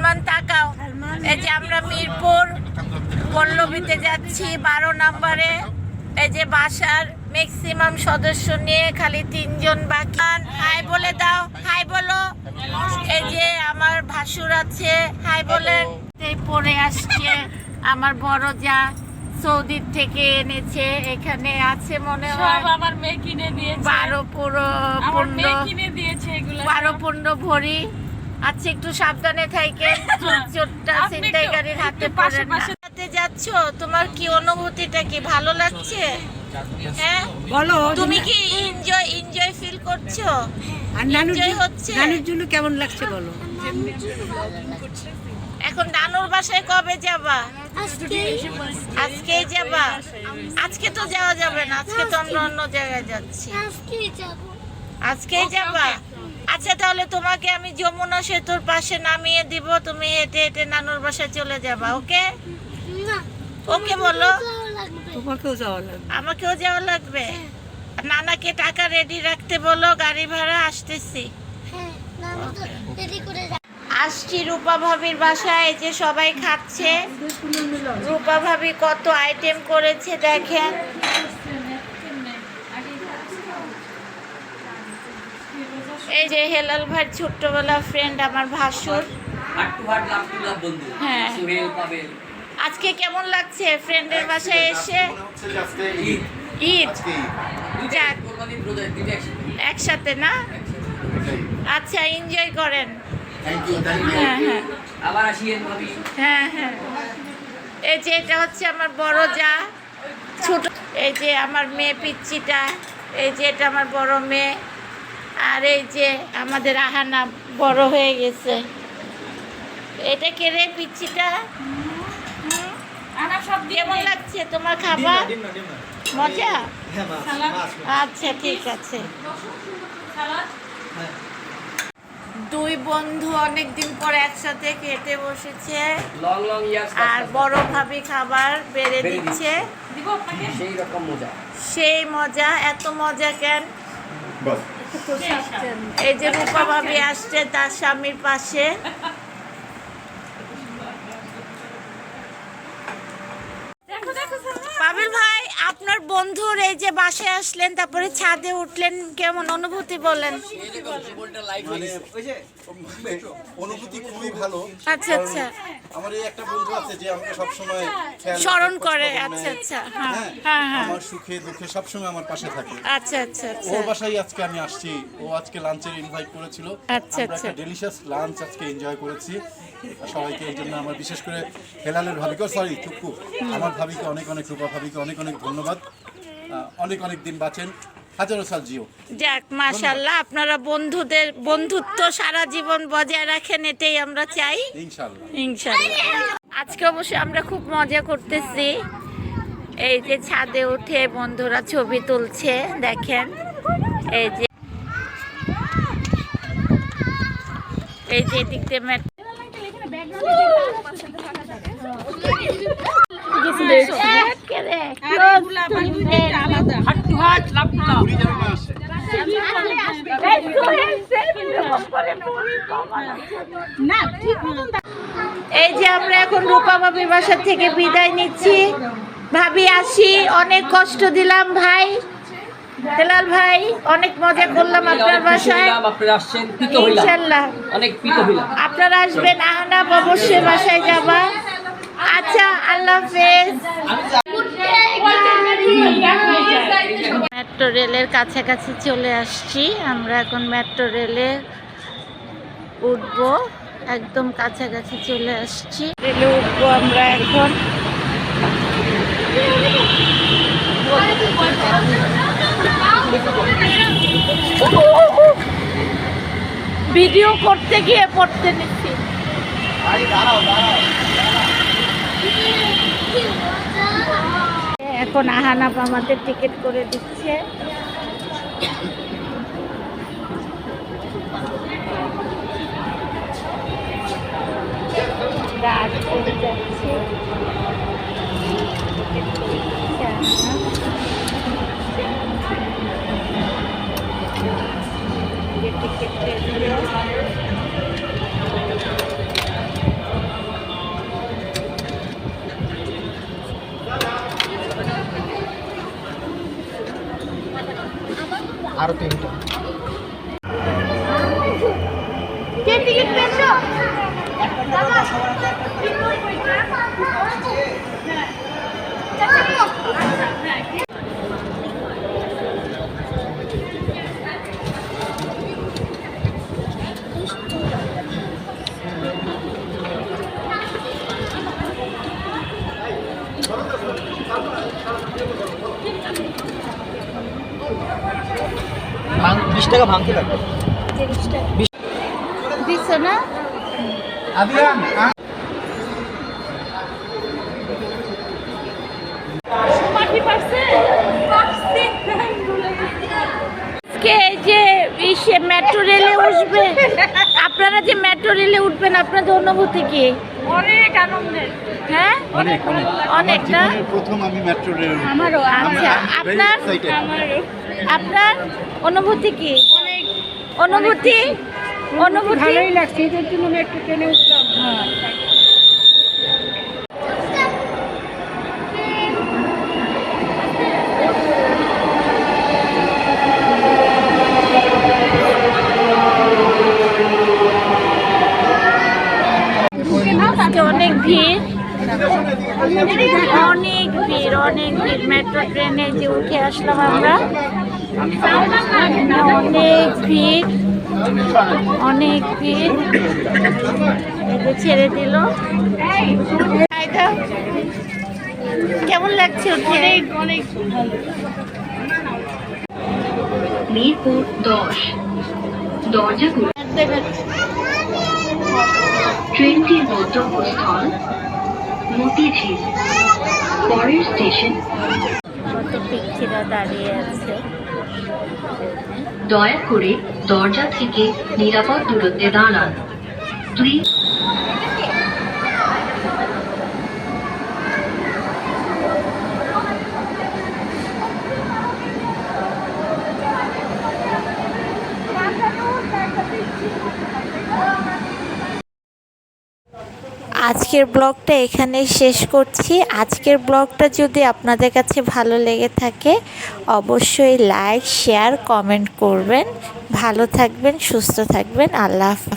সালমান তাকাও, এই যে আমরা মিরপুর পল্লবীতে যাচ্ছি 12 নম্বরে। এই যে বাসার ম্যাক্সিমাম সদস্য নিয়ে খালি 3 জন বাকি। হাই বলে দাও, হাই বলো। এই যে আমার ভাসুর আছে, হাই বলেন। এই পরে আসছে আমার বড় যা, সৌদি থেকে এনেছে। এখানে আছে মনে হয় আমার মেয়ে কিনে দিয়েছে, 12-15 ভরি। আচ্ছা, একটু সাবধানে থাকেন, চোটটা ছিনতাইকারীর হাতে পড়ে না। যাচ্ছ, তোমার কি অনুভূতিটা, কি ভালো লাগছে? হ্যাঁ বলো, তুমি কি এনজয় ফিল করছো? আর নানুর হচ্ছে নানুর জন্য কেমন লাগছে বলো? এখন নানুর বাসায় কবে যাবা? আজকেই যাবা? আজকে তো যাওয়া যাবে না, আজকে তো আমরা অন্য জায়গায় যাচ্ছি। আজকেই যাবা? আচ্ছা, তাহলে তোমাকে আমি যমুনা সেতুর পাশে নামিয়ে দিব, তুমি হেঁটে হেঁটে নানুর বাসায় চলে যাবা। ওকে ওকে বলো। তোমাকেও যাওয়া লাগবে। আমাকেও যাওয়া লাগবে। নানাকে টাকা রেডি রাখতে বলো, গাড়ি ভাড়া আসতেছি। আসছি রূপা ভাবির বাসায়। এই যে সবাই খাচ্ছে। রূপা ভাবি কত আইটেম করেছে দেখেন। এই যে হেলাল ভাই ছোট্টবেলা ফ্রেন্ড, আমার ভাসুর। হ্যাঁ, আজকে কেমন লাগছে ফ্রেন্ডের বাসায় এসে? ঈদ যাক, একসাথে না? আচ্ছা, এনজয় করেন। হ্যাঁ হ্যাঁ, এই যে এটা হচ্ছে আমার বড় যা, ছোট। এই যে আমার মেয়ে পিচ্চিটা, এই যে এটা আমার বড় মেয়ে। আর এই যে আমাদের আহানা বড় হয়ে গেছে। এটা কে রে পিচ্চিটা? কেমন লাগছে তোমার খাবার? মজা? আচ্ছা, ঠিক আছে। দুই বন্ধু অনেকদিন পর একসাথে খেতে বসেছে, আর বড় ভাবি খাবার বেড়ে দিচ্ছে। সেই মজা, এত মজা কেন? এই যে রূপা ভাবি আসছে তার স্বামীর পাশে। পাবেল ভাই, আপনার বন্ধুর এই যে বাসায় আসলেন, তারপরে ছাদে উঠলেন, কেমন অনুভূতি বলেন? অনুভূতি খুবই ভালো। আচ্ছা আচ্ছা, আমার এই একটা বন্ধু আছে যে আমাকে সব সময় স্মরণ করে। আচ্ছা আচ্ছা, হ্যাঁ হ্যাঁ হ্যাঁ, আমার সুখে দুঃখে সব সময় আমার পাশে থাকে। আচ্ছা আচ্ছা আচ্ছা, ওর বাসায় আজকে আমি আসছি। ও আজকে লাঞ্চের ইনভাইট করেছিল। আচ্ছা আমরা আচ্ছা, একটা ডেলিশিয়াস লাঞ্চ আজকে এনজয় করেছি সবাইকে। এই জন্য আমার বিশেষ করে হেলালের ভাবিকে, সরি চুক্কু, আমার ভাবিকে অনেক অনেক, রূপা ভাবিকে অনেক অনেক ধন্যবাদ। অনেক অনেক দিন বাঁচেন, হাজারো সাল জিও। যাক, মাশাআল্লাহ, আপনারা বন্ধুত্ব সারা জীবন বজায় রাখেন, এটাই আমরা চাই ইনশাআল্লাহ ইনশাআল্লাহ। আজকে অবশ্যই আমরা খুব মজা করতেছি। এই যে ছাদে উঠে বন্ধুরা ছবি তুলছে দেখেন। এই যে এদিক দিয়ে এই যে আমরা এখন রূপা ভাবির বাসা থেকে বিদায় নিচ্ছি। ভাবি আসি, অনেক কষ্ট দিলাম ভাই। হেলাল ভাই, অনেক মজা করলাম আপনার বাসায়। ইনশাআল্লাহ আপনারা আসবেন, আহনাব অবশ্যই বাসায় যাবা। আচ্ছা, আল্লাহ হাফেজ। মেট্রো রেলের কাছাকাছি চলে আসছি আমরা। এখন মেট্রো রেলে উঠবো, একদম কাছাকাছি চলে আসছি। রেলে উঠবো আমরা এখন। ভিডিও করতে গিয়ে পড়তে নিচ্ছি। এখন আহানাব আমাদের টিকিট করে দিচ্ছে। টিকিট আরো 3টা। কে টিকিট পেয়েছো? ভাঙ 20 টাকা ভাঙতে লাগবে। দিচ্ছ না? আদিয়ান আজকে এই যে মেট্রো রেলে উঠবে, আপনারা যে মেট্রো রেলে উঠবেন আপনাদের অনুভূতি কি? অনেক আনন্দের। হ্যাঁ অনেক অনেক অনেক না? প্রথম আমি মেট্রো রেল আমারও আচ্ছা আপনার আমারও আপনার অনুভূতি কি? অনেক অনুভূতি অনুভূতি ভালোই লাগছে, এদের জন্য আমি একটু ট্রেনে উঠলাম। আজকে অনেক ভিড়, অনেক ভিড়, অনেক ভিড়। মেট্রো ট্রেনে যে উঠে আসলাম আমরা, অনেক ভিড়, অনেক ভিড়। এই যে ছেড়ে দিল। কেমন লাগছে উঠে? অনেক অনেক মিরপুর 10 দরজাগুলো ট্রেনটির গন্তব্যস্থল মতিঝিল। পরের স্টেশন কত পিচ্ছিরা দাঁড়িয়ে আছে। দয়া করে দরজা থেকে নিরাপদ দূরত্বে দাঁড়ান। প্লিজ আজকের ব্লগটা এখানেই শেষ করছি। আজকের ব্লগটা যদি আপনাদের কাছে ভালো লেগে থাকে অবশ্যই লাইক, শেয়ার, কমেন্ট করবেন। ভালো থাকবেন, সুস্থ থাকবেন। আল্লাহ হাফেজ।